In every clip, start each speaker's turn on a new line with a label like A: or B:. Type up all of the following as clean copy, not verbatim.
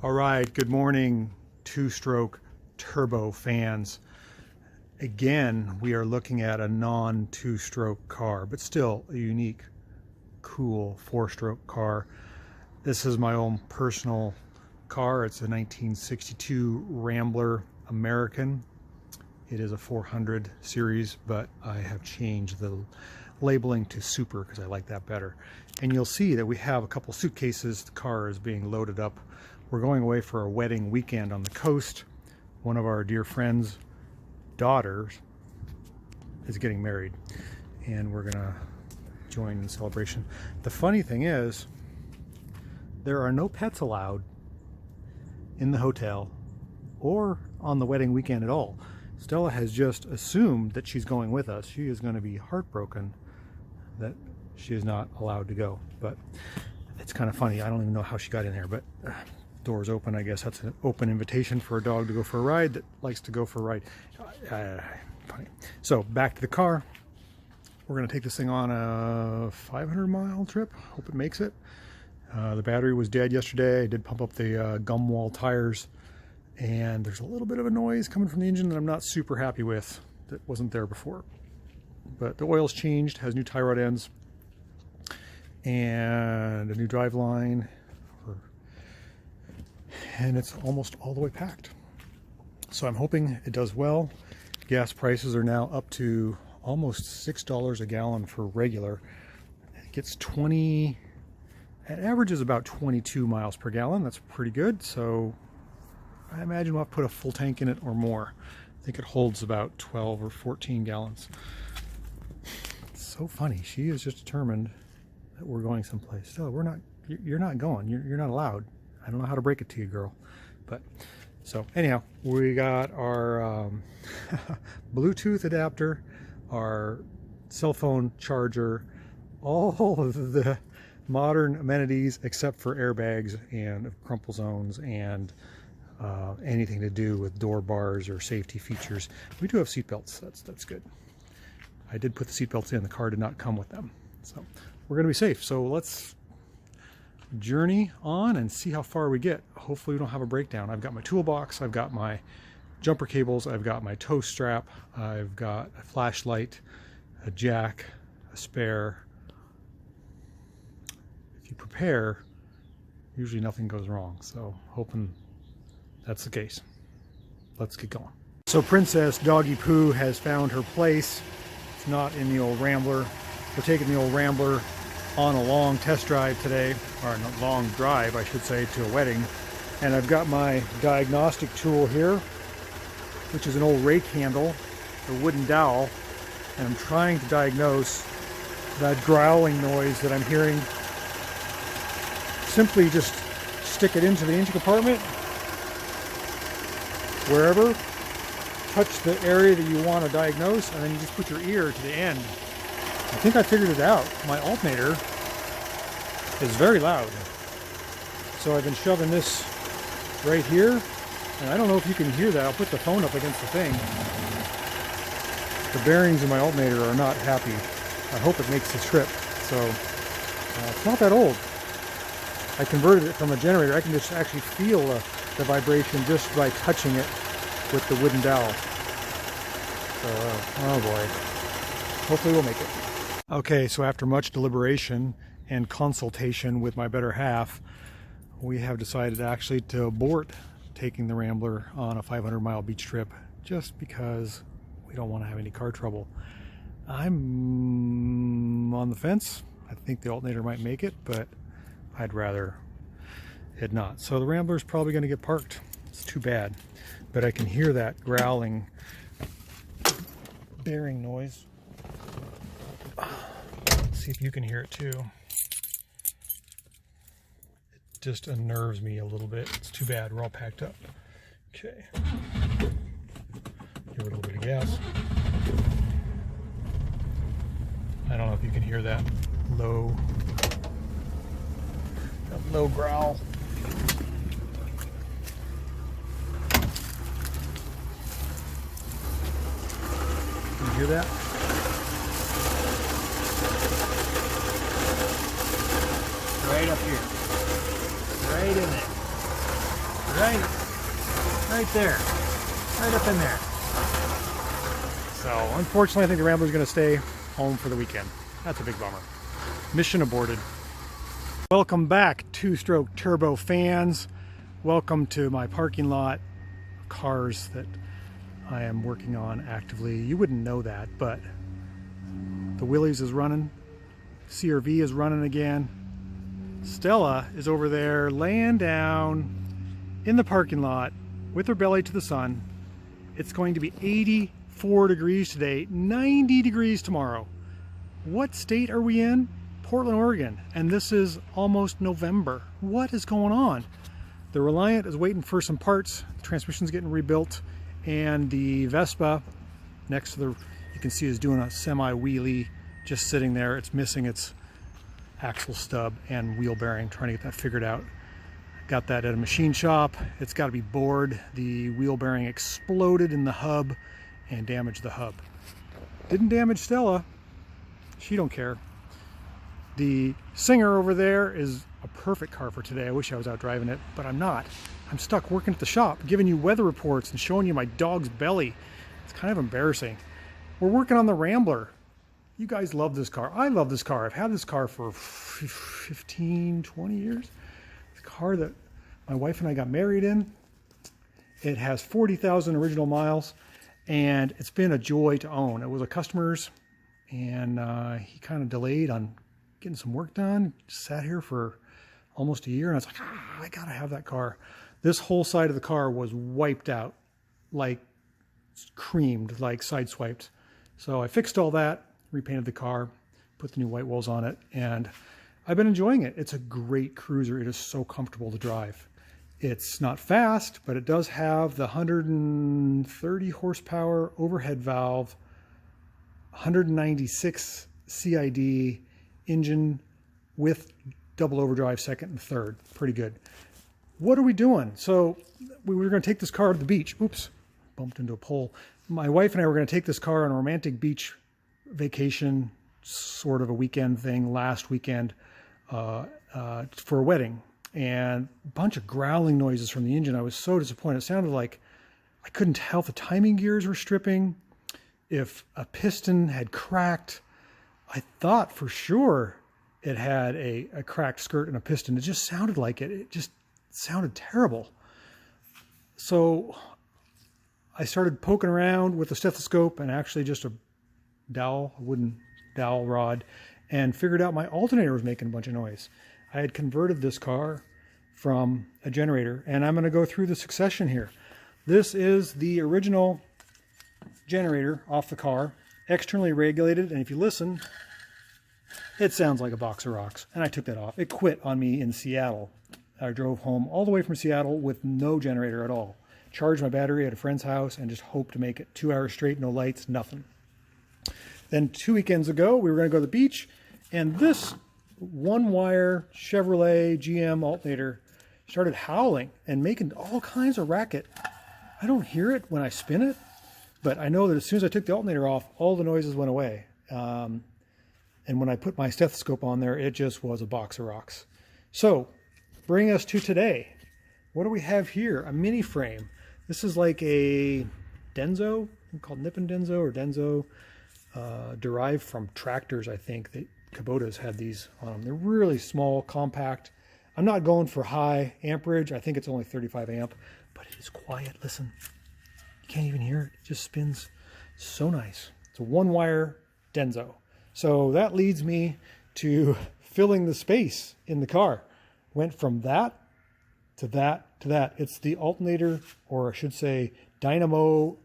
A: All right, good morning, two-stroke turbo fans. Again, we are looking at a non-two-stroke car, but still a unique, cool four-stroke car. This is my own personal car. It's a 1962 Rambler American. It is a 400 series, but I have changed the labeling to Super because I like that better. And you'll see that we have a couple suitcases. The car is being loaded up. We're going away for a wedding weekend on the coast. One of our dear friends' daughters is getting married, and we're gonna join in the celebration. The funny thing is, there are no pets allowed in the hotel or on the wedding weekend at all. Stella has just assumed that she's going with us. She is going to be heartbroken that she is not allowed to go, but it's kind of funny. I don't even know how she got in there, but doors open. I guess that's an open invitation for a dog to go for a ride that likes to go for a ride. Funny. So back to the car. We're going to take this thing on a 500-mile trip. Hope it makes it. The battery was dead yesterday. I did pump up the gum wall tires, and there's a little bit of a noise coming from the engine that I'm not super happy with. That wasn't there before. But the oil's changed, has new tie rod ends, and a new drive line, and it's almost all the way packed. So I'm hoping it does well. Gas prices are now up to almost $6 a gallon for regular. It gets it averages about 22 miles per gallon. That's pretty good. So I imagine we'll have to put a full tank in it or more. I think it holds about 12 or 14 gallons. It's so funny. She is just determined that we're going someplace. Still, you're not going. You're not allowed. I don't know how to break it to you, girl. But so anyhow, we got our Bluetooth adapter, our cell phone charger, all of the modern amenities except for airbags and crumple zones and anything to do with door bars or safety features. We do have seat belts. That's good. I did put the seat belts in. The car did not come with them, so we're going to be safe. So let's journey on and see how far we get. Hopefully we don't have a breakdown. I've got my toolbox, I've got my jumper cables, I've got my tow strap, I've got a flashlight, a jack, a spare. If you prepare, usually nothing goes wrong, so hoping that's the case. Let's get going. So Princess Doggy Poo has found her place. It's not in the old Rambler. We're taking the old Rambler on a long test drive today, or a long drive I should say, to a wedding. And I've got my diagnostic tool here, which is an old rake handle, a wooden dowel, and I'm trying to diagnose that growling noise that I'm hearing. Simply just stick it into the engine compartment, wherever, touch the area that you want to diagnose, and then you just put your ear to the end. I think I figured it out. My alternator is very loud. So I've been shoving this right here, and I don't know if you can hear that. I'll put the phone up against the thing. The bearings in my alternator are not happy. I hope it makes the trip. So it's not that old. I converted it from a generator. I can just actually feel the vibration just by touching it with the wooden dowel. So, oh boy. Hopefully we'll make it. Okay, so after much deliberation and consultation with my better half, we have decided actually to abort taking the Rambler on a 500-mile beach trip just because we don't want to have any car trouble. I'm on the fence. I think the alternator might make it, but I'd rather it not. So the Rambler's probably going to get parked. It's too bad. But I can hear that growling bearing noise. Let's see if you can hear it too. It just unnerves me a little bit. It's too bad. We're all packed up. Okay. Give it a little bit of gas. I don't know if you can hear that low growl. Can you hear that? Right up here. Right in there. right there, right up in there. So unfortunately, I think the Rambler's going to stay home for the weekend. That's a big bummer. Mission aborted. Welcome back, two-stroke turbo fans. Welcome to my parking lot. Cars that I am working on actively. You wouldn't know that, but the Willys is running. CRV is running again. Stella is over there laying down in the parking lot with her belly to the sun. It's going to be 84 degrees today, 90 degrees tomorrow. What state are we in? Portland, Oregon, and this is almost November. What is going on? The Reliant is waiting for some parts. The transmission's getting rebuilt, and the Vespa next to the, you can see, is doing a semi-wheelie, just sitting there. It's missing its axle stub and wheel bearing, trying to get that figured out. Got that at a machine shop. It's got to be bored. The wheel bearing exploded in the hub and damaged the hub. Didn't damage Stella. She don't care. The Singer over there is a perfect car for today. I wish I was out driving it, but I'm not. I'm stuck working at the shop, giving you weather reports and showing you my dog's belly. It's kind of embarrassing. We're working on the Rambler. You guys love this car. I love this car. I've had this car for 15, 20 years. It's a car that my wife and I got married in. It has 40,000 original miles, and it's been a joy to own. It was a customer's, and he kind of delayed on getting some work done. Sat here for almost a year, and I was like, I gotta have that car. This whole side of the car was wiped out, like creamed, like sideswiped. So I fixed all that, repainted the car, put the new white walls on it, and I've been enjoying it. It's a great cruiser. It is so comfortable to drive. It's not fast, but it does have the 130 horsepower overhead valve, 196 CID engine with double overdrive second and third. Pretty good. What are we doing? So we were going to take this car to the beach. Oops, bumped into a pole. My wife and I were going to take this car on a romantic beach vacation, sort of a weekend thing, last weekend for a wedding. And a bunch of growling noises from the engine. I was so disappointed. It sounded like I couldn't tell if the timing gears were stripping, if a piston had cracked. I thought for sure it had a cracked skirt and a piston. It just sounded like it. It just sounded terrible. So I started poking around with a stethoscope and actually just a wooden dowel rod, and figured out my alternator was making a bunch of noise. I had converted this car from a generator, and I'm going to go through the succession here. This is the original generator off the car, externally regulated, and if you listen, it sounds like a box of rocks. And I took that off. It quit on me in Seattle. I drove home all the way from Seattle with no generator at all. Charged my battery at a friend's house and just hoped to make it 2 hours straight, no lights, nothing. Then 2 weekends ago, we were going to go to the beach, and this one-wire Chevrolet GM alternator started howling and making all kinds of racket. I don't hear it when I spin it, but I know that as soon as I took the alternator off, all the noises went away. And when I put my stethoscope on there, it just was a box of rocks. So, bring us to today. What do we have here? A mini frame. This is like a Denso, called Nippon Denso or Denso, derived from tractors, I think. Kubota's had these on them. They're really small, compact. I'm not going for high amperage. I think it's only 35 amp, but it is quiet. Listen, you can't even hear it. It just spins so nice. It's a one-wire Denso. So that leads me to filling the space in the car. Went from that to that to that. It's the Alternator, or I should say Dynamo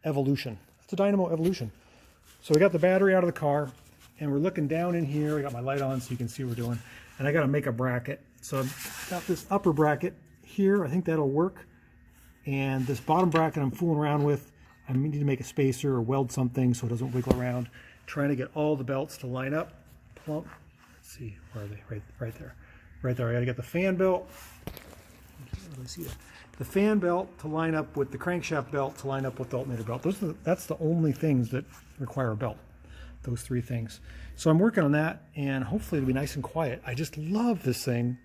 A: Evolution. It's a Dynamo Evolution. So we got the battery out of the car, and we're looking down in here. I got my light on so you can see what we're doing. And I got to make a bracket. So I've got this upper bracket here. I think that'll work. And this bottom bracket I'm fooling around with. I need to make a spacer or weld something so it doesn't wiggle around. Trying to get all the belts to line up. Plump. Let's see, where are they? Right there. Right there. I got to get the fan belt. Can't really see that. The fan belt to line up with the crankshaft belt to line up with the alternator belt. That's the only things that require a belt. Those 3 things. So I'm working on that, and hopefully it'll be nice and quiet. I just love this thing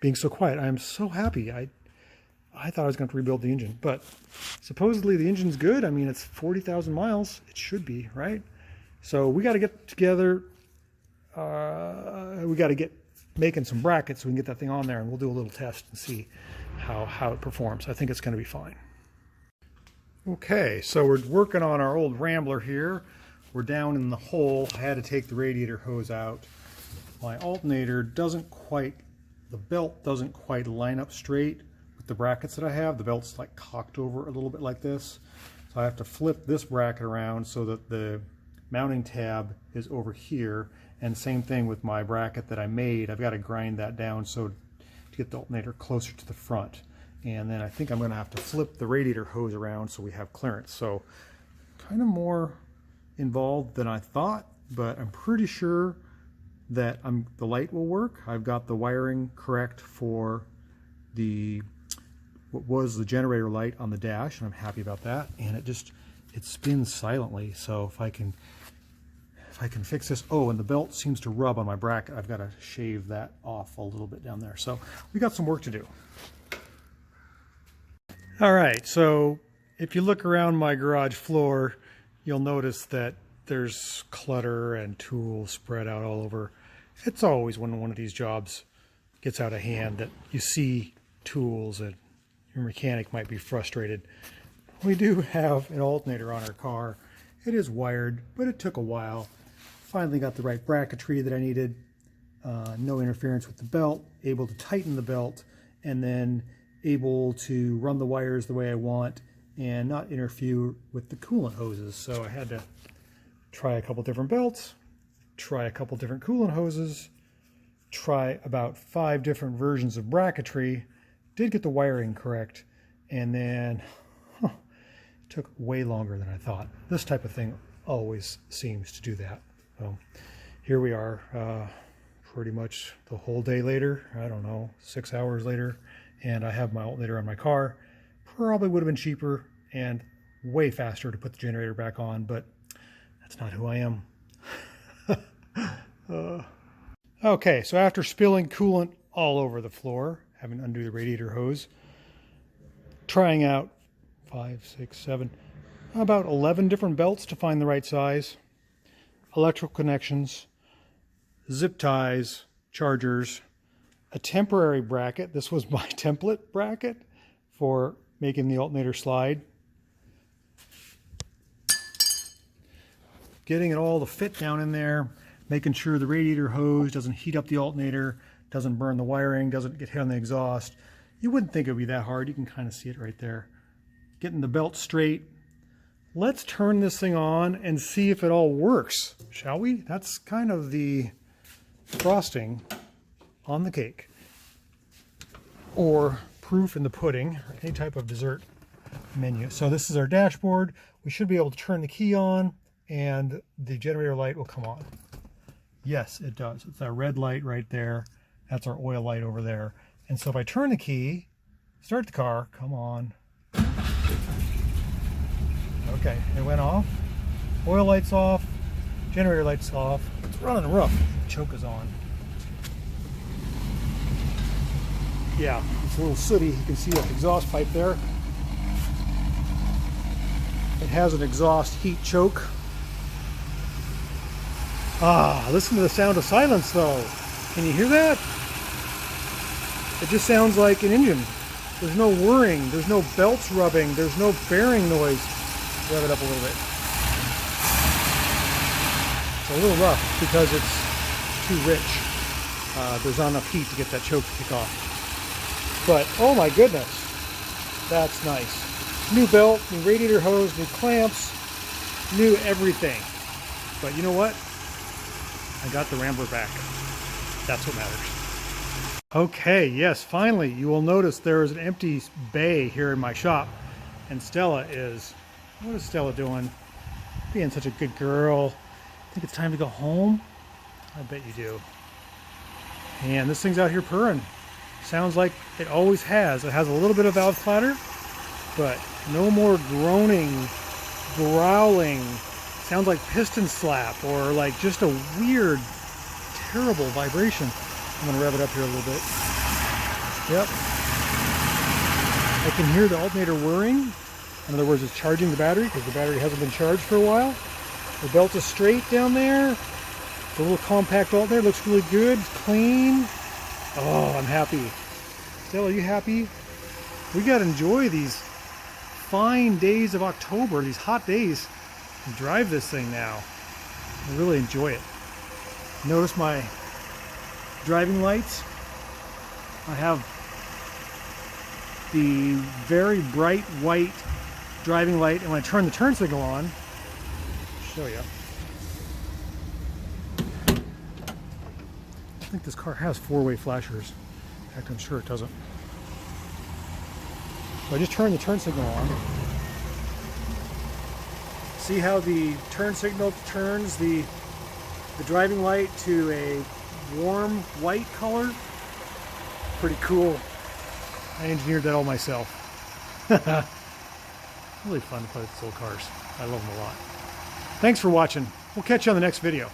A: being so quiet. I am so happy. I thought I was going to have to rebuild the engine, but supposedly the engine's good. I mean, it's 40,000 miles. It should be, right? So we got to get together. We got to get making some brackets so we can get that thing on there, and we'll do a little test and see how it performs. I think it's going to be fine. Okay, so we're working on our old Rambler here. We're down in the hole. I had to take the radiator hose out. My alternator doesn't quite, the belt doesn't quite line up straight with the brackets that I have. The belt's like cocked over a little bit like this. So I have to flip this bracket around so that the mounting tab is over here. And same thing with my bracket that I made. I've got to grind that down so to get the alternator closer to the front. And then I think I'm going to have to flip the radiator hose around so we have clearance. So kind of more involved than I thought, but I'm pretty sure that the light will work. I've got the wiring correct for what was the generator light on the dash, and I'm happy about that. And it spins silently. So if I can fix this. Oh, and the belt seems to rub on my bracket. I've got to shave that off a little bit down there. So we got some work to do. All right, so if you look around my garage floor, you'll notice that there's clutter and tools spread out all over. It's always when one of these jobs gets out of hand that you see tools and your mechanic might be frustrated. We do have an alternator on our car. It is wired, but it took a while. Finally got the right bracketry that I needed. No interference with the belt, able to tighten the belt, and then able to run the wires the way I want and not interfere with the coolant hoses. So I had to try a couple different belts, try a couple different coolant hoses, try about 5 different versions of bracketry, did get the wiring correct, and then it took way longer than I thought. This type of thing always seems to do that. So here we are, pretty much the whole day later, I don't know, 6 hours later, and I have my alternator on my car. Probably would have been cheaper and way faster to put the generator back on, but that's not who I am. Okay, so after spilling coolant all over the floor, having to undo the radiator hose, trying out 5, 6, 7, about 11 different belts to find the right size, electrical connections, zip ties, chargers, a temporary bracket. This was my template bracket for making the alternator slide. Getting it all to fit down in there, making sure the radiator hose doesn't heat up the alternator, doesn't burn the wiring, doesn't get hit on the exhaust. You wouldn't think it would be that hard. You can kind of see it right there. Getting the belt straight. Let's turn this thing on and see if it all works, shall we? That's kind of the frosting on the cake, or proof in the pudding, or any type of dessert menu. So this is our dashboard. We should be able to turn the key on and the generator light will come on. Yes, it does. It's that red light right there. That's our oil light over there. And so if I turn the key, start the car, come on. Okay, it went off. Oil light's off, generator light's off. It's running rough. The choke is on. Yeah, it's a little sooty. You can see that exhaust pipe there. It has an exhaust heat choke. Ah, listen to the sound of silence though. Can you hear that? It just sounds like an engine. There's no whirring, there's no belts rubbing, there's no bearing noise. Rev it up a little bit. It's a little rough because it's too rich. There's not enough heat to get that choke to kick off. But, oh my goodness, that's nice. New belt, new radiator hose, new clamps, new everything. But you know what? I got the Rambler back. That's what matters. Okay, yes, finally, you will notice there is an empty bay here in my shop. And Stella is, what is Stella doing? Being such a good girl. Think it's time to go home? I bet you do. And this thing's out here purring. Sounds like it always has. It has a little bit of valve clatter, but no more groaning, growling. Sounds like piston slap or like just a weird, terrible vibration. I'm gonna rev it up here a little bit. Yep. I can hear the alternator whirring. In other words, it's charging the battery because the battery hasn't been charged for a while. The belt is straight down there. The little compact alternator looks really good, clean. Oh, I'm happy. Stella, are you happy? We got to enjoy these fine days of October, these hot days, and drive this thing now. I really enjoy it. Notice my driving lights. I have the very bright white driving light, and when I turn the turn signal on, I'll show you. I think this car has four-way flashers. In fact, I'm sure it doesn't. So I just turn the turn signal on. See how the turn signal turns the driving light to a warm white color? Pretty cool. I engineered that all myself. Really fun to play with these old cars. I love them a lot. Thanks for watching. We'll catch you on the next video.